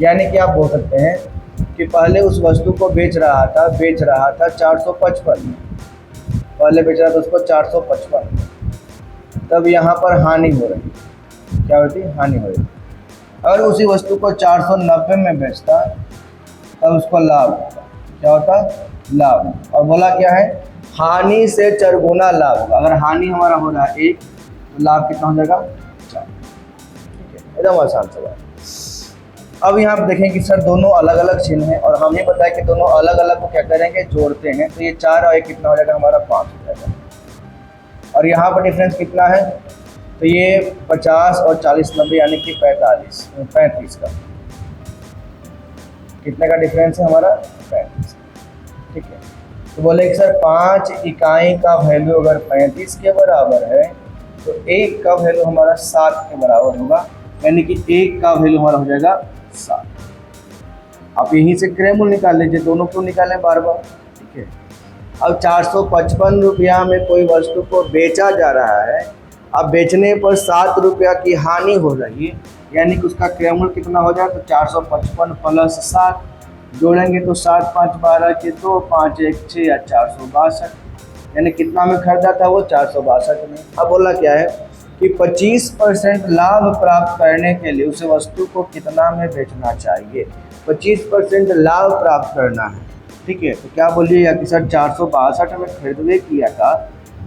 यानी कि आप बोल सकते हैं कि पहले उस वस्तु को बेच रहा था 455 में, पहले बेच रहा था उसको 455 में, तब यहाँ पर हानि हो रही, क्या होती है, हानि हो रही। अगर उसी वस्तु को 490 में बेचता तब उसको लाभ होगा, क्या होता, लाभ। और बोला क्या है, हानि से 4 गुना लाभ होगा। अगर हानि हमारा हो रहा है 1 तो लाभ कितना हो जाएगा 4। ठीक है, एकदम आसान सवाल। अब यहाँ आप देखें कि सर दोनों अलग अलग चिन्ह हैं और हमने बताया कि दोनों अलग अलग को क्या करेंगे, जोड़ते हैं, तो ये 4 और 1 कितना हो जाएगा हमारा 5 हो जाएगा। और यहाँ पर डिफरेंस कितना है, तो ये 50 और 40 90 यानी कि 35 का, कितने का डिफरेंस है हमारा 35। ठीक है, तो बोले कि सर 5 इकाई का वैल्यू अगर 35 के बराबर है तो 1 का वैल्यू हमारा 7 के बराबर होगा, यानी कि 1 का वैल्यू हमारा हो जाएगा 7। आप यहीं से क्रय मूल्य निकाल लीजिए, दोनों को निकालें बार बार। ठीक है, अब 455 रुपया में कोई वस्तु को बेचा जा रहा है, अब बेचने पर 7 रुपया की हानि हो रही है, यानी कि उसका क्रय मूल्य कितना हो जाए, तो 455 प्लस 7 जोड़ेंगे तो 7 5 12 के 2 5 1 6 या 462, यानी कितना में खरीदा था वो 462 में। अब बोला क्या है कि 25% लाभ प्राप्त करने के लिए उसे वस्तु को कितना में बेचना चाहिए। 25% लाभ प्राप्त करना है, ठीक है। तो क्या बोलिएगा कि सर 462 में खरीदवे किया था,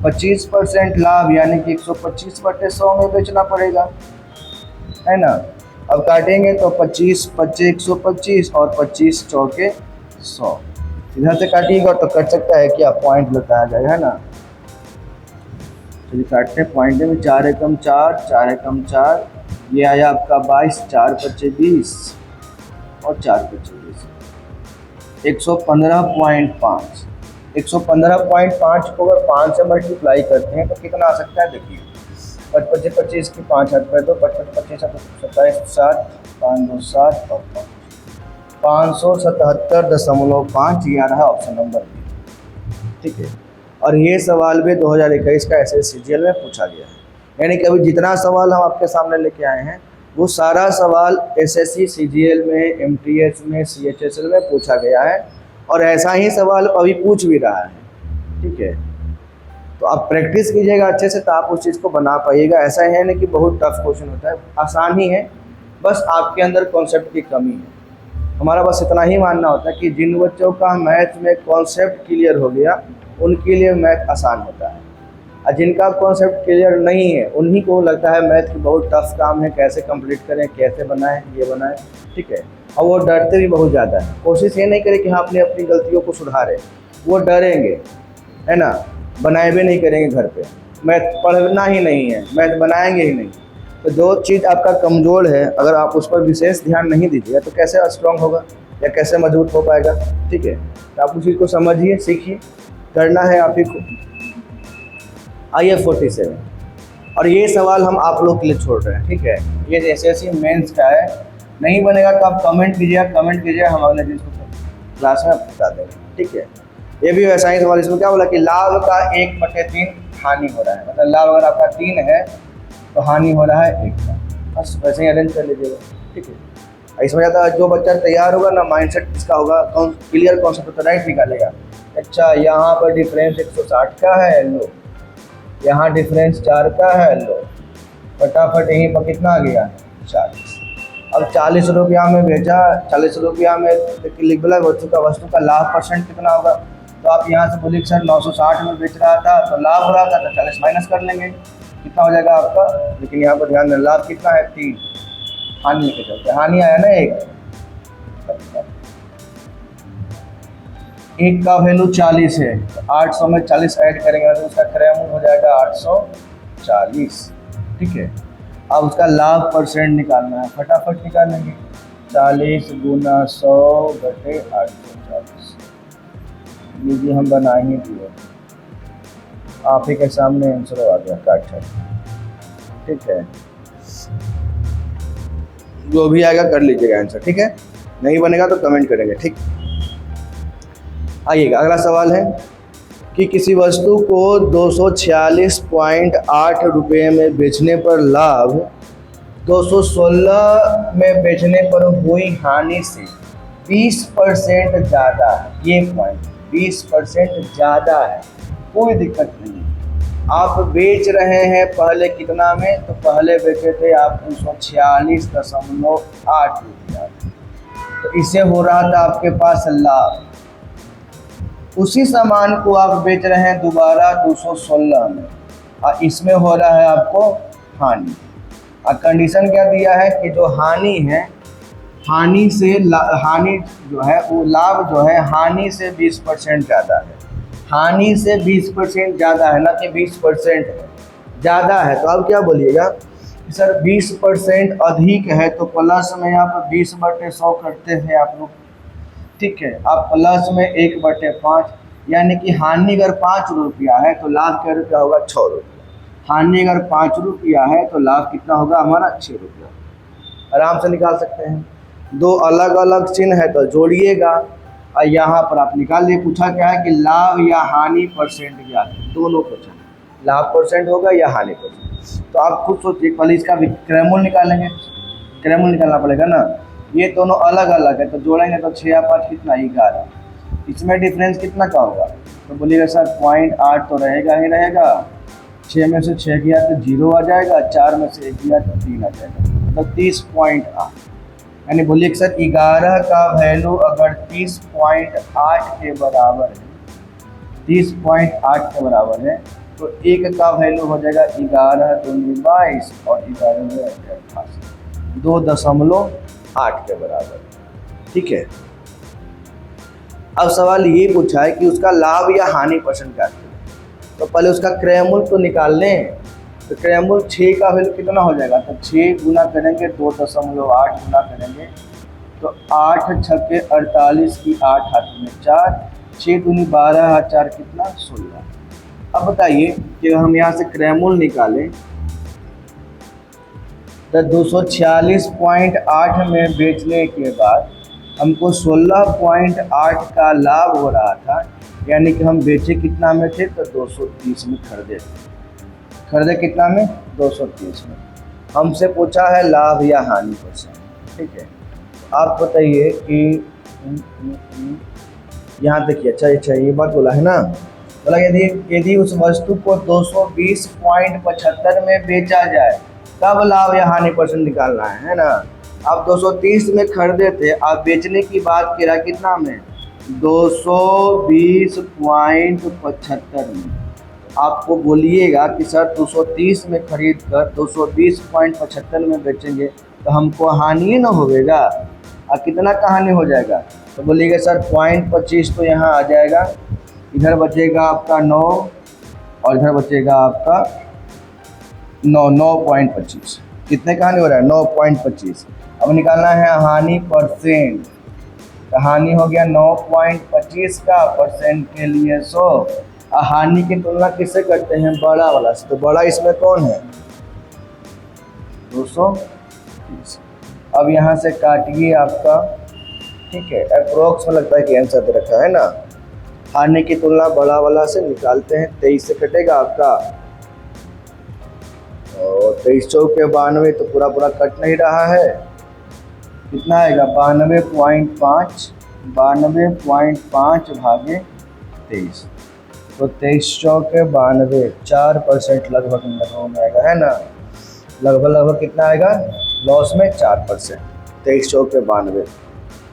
25% लाभ यानी कि 125/100 में बेचना पड़ेगा, है ना। अब काटेंगे तो 25 25 125 और 25 चौके 100, इधर से काटिएगा तो कट सकता है कि आप पॉइंट लगाया जाएगा, है ना। चलिए काटते हैं पॉइंट में, 4 एकम 4 4 एकम 4, ये आया आपका 22 4 25 20 और 4 25 20, 115.5। 115.5 को अगर 5 से मल्टीप्लाई करते हैं तो कितना आ सकता है, देखिए 25 25 की 5 हाथ पर, तो 25 25 27 7 5 2 7 और 5, 577.5 ये आ रहा है ऑप्शन नंबर बी। ठीक है, और ये सवाल भी 2021 का SSCGL में पूछा गया है। यानी कि अभी जितना सवाल हम आपके सामने लेके आए हैं वो सारा सवाल SSC CGL में, MTH में, CHSL में पूछा गया है, और ऐसा ही सवाल अभी पूछ भी रहा है। ठीक है, तो आप प्रैक्टिस कीजिएगा अच्छे से, तो आप उस चीज़ को बना पाइएगा। ऐसा है नहीं कि बहुत टफ क्वेश्चन होता है, आसान ही है, बस आपके अंदर कॉन्सेप्ट की कमी है। हमारा बस इतना ही मानना होता है कि जिन बच्चों का मैथ में कॉन्सेप्ट क्लियर हो गया उनके लिए मैथ आसान होता है, और जिनका कॉन्सेप्ट क्लियर नहीं है उन्हीं को लगता है मैथ की बहुत टफ काम है, कैसे कंप्लीट करें, कैसे बनाएं, ये बनाएं। ठीक है, और वो डरते भी बहुत ज़्यादा है। कोशिश ये नहीं करें कि हाँ अपनी अपनी गलतियों को सुधारें, वो डरेंगे, है ना, बनाए भी नहीं करेंगे घर पे, मैथ पढ़ना ही नहीं है, मैथ बनाएंगे ही नहीं। तो जो चीज़ आपका कमज़ोर है अगर आप उस पर विशेष ध्यान नहीं दीजिएगा तो कैसे स्ट्रॉन्ग होगा या कैसे मजबूत हो पाएगा। ठीक है, तो आप उस चीज़ को समझिए, सीखिए, करना है आप ही को। आइए 47, और ये सवाल हम आप लोग के लिए छोड़ रहे हैं। ठीक है, ये SSC मेंस का है, नहीं बनेगा तो आप कमेंट कीजिए, हम अगले दिन क्लास में बता देंगे। ठीक है, ये भी वैसा ही सवाल, इसमें क्या बोला कि लाभ का 1/3 हानि हो रहा है, मतलब लाभ अगर आपका 3 है तो हानि हो रहा है 1 का, बस वैसे ही अरेंज कर लीजिएगा। ठीक है, इसमें ज़्यादा जो बच्चा तैयार होगा ना, माइंडसेट इसका होगा क्लियर, कॉन्सेप्ट तो राइट निकालेगा। अच्छा, यहाँ पर डिफरेंस 160 का है, लो, यहाँ डिफरेंस 4 का है, लो, फटाफट यहीं पर कितना आ गया, 40। अब 40 रुपया में बेचा, 40 रुपया में लिख बोला वस्तु का लाभ परसेंट कितना होगा, तो आप यहाँ से बोलिए सर 960 में बेच रहा था तो लाभ हो रहा था, तो 40 माइनस कर लेंगे, कितना हो जाएगा आपका। लेकिन यहाँ पर ध्यान दें, लाभ कितना है 3, हानि लेके चलते, हानि आया ना 1 का वैल्यू 40 है, तो 800 में 40 ऐड करेंगे तो उसका क्रय हो जाएगा 840। ठीक है, अब उसका लाभ परसेंट निकालना है, फटाफट निकालेंगे, 40 गुना 100 बटे 840। ये भी हम बना ही दिए, आप ही के सामने आंसर आ गया, काट है। ठीक है, जो भी आएगा कर लीजिएगा आंसर। ठीक है, नहीं बनेगा तो कमेंट करेंगे। ठीक, आइएगा अगला सवाल है कि किसी वस्तु को 246.8 रुपये में बेचने पर लाभ 216 में बेचने पर हुई हानि से 20% ज़्यादा है। ये पॉइंट 20% ज़्यादा है, कोई दिक्कत नहीं। आप बेच रहे हैं पहले कितना में, तो पहले बेचे थे आप 246.8 रुपया, तो इससे हो रहा था आपके पास लाभ। उसी सामान को आप बेच रहे हैं दोबारा 216 में, और इसमें हो रहा है आपको हानि। और कंडीशन क्या दिया है कि जो हानि है, हानि से हानि जो है वो लाभ जो है हानि से 20% ज़्यादा है, हानि से 20% ज़्यादा है, ना कि 20% ज़्यादा है। तो आप क्या बोलिएगा सर 20% अधिक है, तो प्लस में आप 20/100 करते थे आप लोग। ठीक है, आप प्लस में 1/5, यानी कि हानि अगर 5 रुपया है तो लाभ क्या रुपया होगा, 6 रुपया। हानि अगर 5 रुपया है तो लाभ कितना होगा हमारा, 6 रुपया। आराम से निकाल सकते हैं। दो अलग अलग चिन्ह है तो जोड़िएगा, और यहाँ पर आप निकाल लिए। पूछा क्या है कि लाभ या हानि परसेंट ज्ञात है, दोनों क्वेश्चन, लाभ परसेंट होगा या हानि परसेंट। तो आप खुद सोचिए, पहले इसका क्रयमूल्य निकालेंगे, क्रयमूल्य निकालना पड़ेगा ना, ये दोनों अलग अलग है तो जोड़ेंगे तो 6 या 5 कितना, 11। इसमें डिफरेंस कितना का होगा, तो बोलिएगा सर 0.8 तो रहेगा ही रहेगा, 6 में से 6 गया तो 0 आ जाएगा, 4 में से 1 गया तो 3 आ जाएगा, तो 30.8। यानी बोलिए सर 11 का वैल्यू अगर 30.8 के बराबर है, 30.8 के बराबर है, तो 1 का वैल्यू हो जाएगा 11 दूनी 22 और 11 88, 2.8 के बराबर। ठीक है, अब सवाल ये पूछा है कि उसका लाभ या हानि परसेंट क्या है, तो पहले उसका क्रयमूल्य तो निकाल लें। तो क्रयमूल्य 6 का वैल्यू कितना हो जाएगा, तो 6 गुना करेंगे 2.8 गुना करेंगे तो 8 छक्के 48 की 8 हाथ में 4, 6 दूनी 12 और 4 कितना 16। अब बताइए कि हम यहाँ से क्रयमूल्य निकालें तो 246.8 में बेचने के बाद हमको 16.8 का लाभ हो रहा था, यानी कि हम बेचे कितना में थे, तो 230 में खरीदे थे। खरीदे कितना में, 230 में। हमसे पूछा है लाभ या हानि परसेंट, ठीक है। आप बताइए कि यहाँ देखिए, अच्छा ये बात बोला है ना, बोला यदि उस वस्तु को 220.75 में बेचा जाए तब लाभ या हानि परसेंट निकालना है ना। आप 230 में खरीदे थे, आप बेचने की बात कह रहा कितना में, 220.75 में। आपको बोलिएगा कि सर 230 में खरीद कर 220.75 में बेचेंगे तो हमको हानि न होगा, और कितना का हानि हो जाएगा, तो बोलिएगा सर 0.25 तो यहाँ आ जाएगा, इधर बचेगा आपका 9 और इधर बचेगा आपका 9.25। कितने का हानि हो रहा है, 9.25। अब निकालना है हानि परसेंट, तो हानि हो गया 9.25 का, परसेंट के लिए 100। हानि की तुलना किससे करते हैं, बड़ा वाला से, तो बड़ा इसमें कौन है, 230। अब यहाँ से काटिए आपका, ठीक है, अप्रोक्स में लगता है कि आंसर दे रखा है ना। हानि की तुलना बड़ा वाला से निकालते हैं, 23 से कटेगा आपका, और 23 चौके 92, तो पूरा कट नहीं रहा है, कितना आएगा 92.5, 92.5 भागे 23, तो 23 चौके 92, 4% लगभग में आएगा, है ना। लगभग कितना आएगा, लॉस में 4%, 23 चौके 92,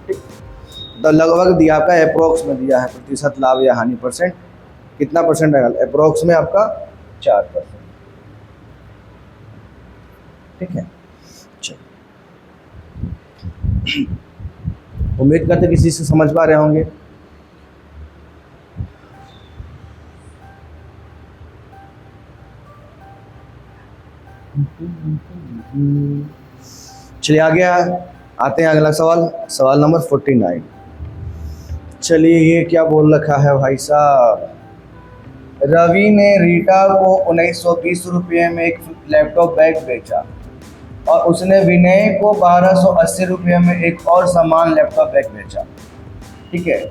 ठीक। तो लगभग दिया आपका, अप्रोक्स में दिया है प्रतिशत लाभ या हानि परसेंट, कितना परसेंट आएगा, अप्रोक्स में आपका 4%, ठीक है। चलो, उम्मीद करते किसी से समझ पा रहे होंगे। चलिए आगे आते हैं, अगला सवाल नंबर 49। चलिए, ये क्या बोल रखा है भाई साहब, रवि ने रीटा को 1920 रुपये में एक लैपटॉप बैग बेचा और उसने विनय को 1280 रुपये में एक और समान लैपटॉप बैग बेचा, ठीक है।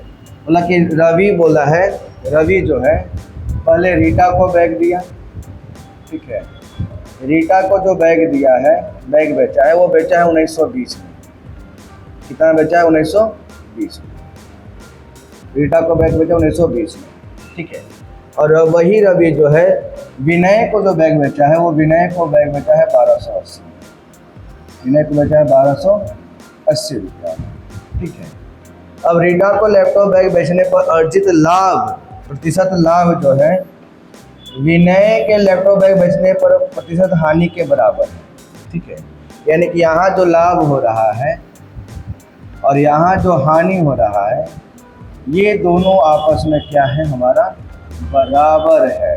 बोला कि रवि जो है पहले रीटा को बैग दिया, ठीक है। रीटा को जो बैग दिया है, बैग बेचा है, वो बेचा है 1920 में। कितना बेचा है, 1920 में। रीटा को बैग बेचा 1920 में, ठीक है। और वही रवि जो है विनय को जो बैग बेचा है, वो विनय को बैग बेचा है 1280, विनय को बेचा है 1280 रुपया, ठीक है। अब रीटा को लैपटॉप बैग बेचने पर अर्जित लाभ, प्रतिशत लाभ जो है विनय के लैपटॉप बैग बेचने पर प्रतिशत हानि के बराबर है, ठीक है। यानी कि यहाँ जो लाभ हो रहा है और यहाँ जो हानि हो रहा है, ये दोनों आपस में क्या है, हमारा बराबर है।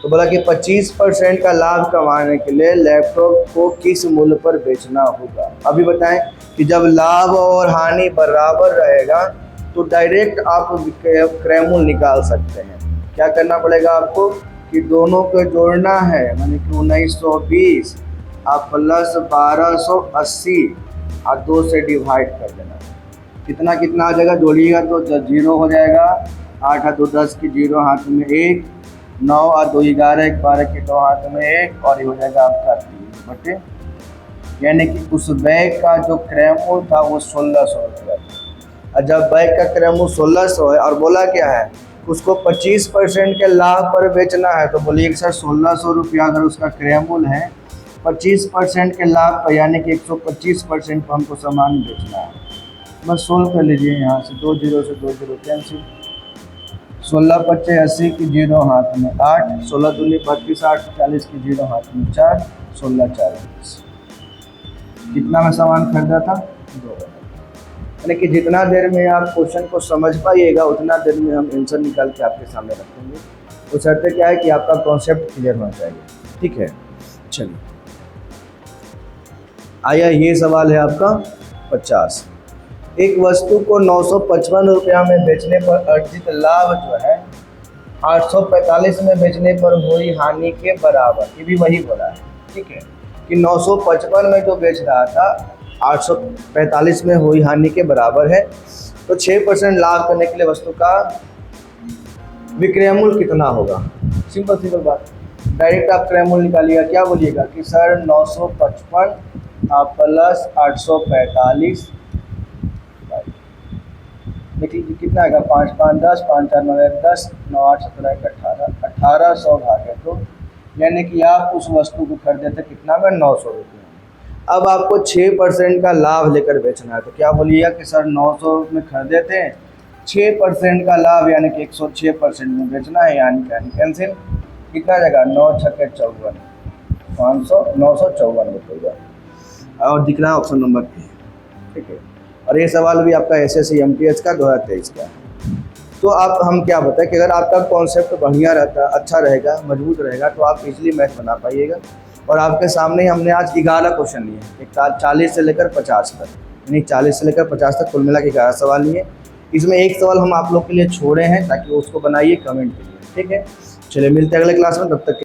तो बोला कि 25% का लाभ कमाने के लिए लैपटॉप को किस मूल्य पर बेचना होगा। अभी बताएं कि जब लाभ और हानि बराबर रहेगा तो डायरेक्ट आप क्रय मूल्य निकाल सकते हैं। क्या करना पड़ेगा आपको कि दोनों को जोड़ना है, माने कि 1920 आप प्लस 1280 और 2 से डिवाइड कर देना। कितना कितना आ जाएगा, जोड़िएगा तो 0 हो जाएगा, 8 और 2 10 की 0 हाथ में 1, 9 और 2 11, 12 के 2 हाथ में 1, और ये हो जाएगा आपका 3 बटे, यानी कि उस बैग का जो क्रय मूल्य था वो 1600 रुपया था। और जब बैग का क्रय मूल्य 1600 है और बोला क्या है, उसको 25% के लाभ पर बेचना है, तो बोलिए सर 1600 रुपया अगर उसका क्रय मूल्य है, 25% के लाभ पर, यानी कि 125% पर हमको सामान बेचना है। बस सोल्व कर लीजिए, यहाँ से 2 0 से 2 0 कैंसिल, 16 25 80 की 0 हाथ में 8, 16 दूनी 32, 8 40 की 0 हाथ में 4, 16 4 20। कितना में सामान खरीदा था, 2। यानी कि जितना देर में आप क्वेश्चन को समझ पाइएगा उतना देर में हम आंसर निकाल के आपके सामने रखेंगे। तो शर्त क्या है कि आपका कॉन्सेप्ट क्लियर होना चाहिए, ठीक है। चलिए आया, ये सवाल है आपका 50। एक वस्तु को 955 रुपया में बेचने पर अर्जित लाभ जो है 845 में बेचने पर हुई हानि के बराबर। ये भी वही बोला है, ठीक है, कि 955 में जो बेच रहा था 845 में हुई हानि के बराबर है। तो 6% लाभ करने के लिए वस्तु का विक्रय मूल्य कितना होगा। सिंपल बात, डायरेक्ट आप क्रय मूल्य निकालिएगा। क्या बोलिएगा कि सर 955 प्लस 845, देखिए कितना आएगा, 5 5 10, 5 4 9 10, 9 8 17 18, 1800 भागे 2, यानी कि आप उस वस्तु को खरीदे थे कितना में, 900 रुपये। अब आपको 6% का लाभ लेकर बेचना है। तो क्या बोलिएगा कि सर 900 में खरीदे थे, 6% का लाभ यानी कि 106% में बेचना है, यानी कैंसिल। कितना जाएगा, 9 छक्के 54, 500, 954 रुपये। और दिख रहा है ऑप्शन नंबर ए, ठीक है। और ये सवाल भी आपका SSC MTH का 2023 का। तो आप हम क्या बताएं कि अगर आपका कॉन्सेप्ट बढ़िया रहता, अच्छा रहेगा, मजबूत रहेगा, तो आप इजीली मैथ बना पाइएगा। और आपके सामने हमने आज 11 क्वेश्चन लिए, 40 से लेकर 50 तक, यानी 40 से लेकर 50 तक कुल मिला के 11 सवाल लिए। इसमें एक सवाल हम आप लोग के लिए छोड़े हैं ताकि उसको बनाइए कमेंट के लिए, ठीक है। चलिए मिलते हैं अगले क्लास में, तब तक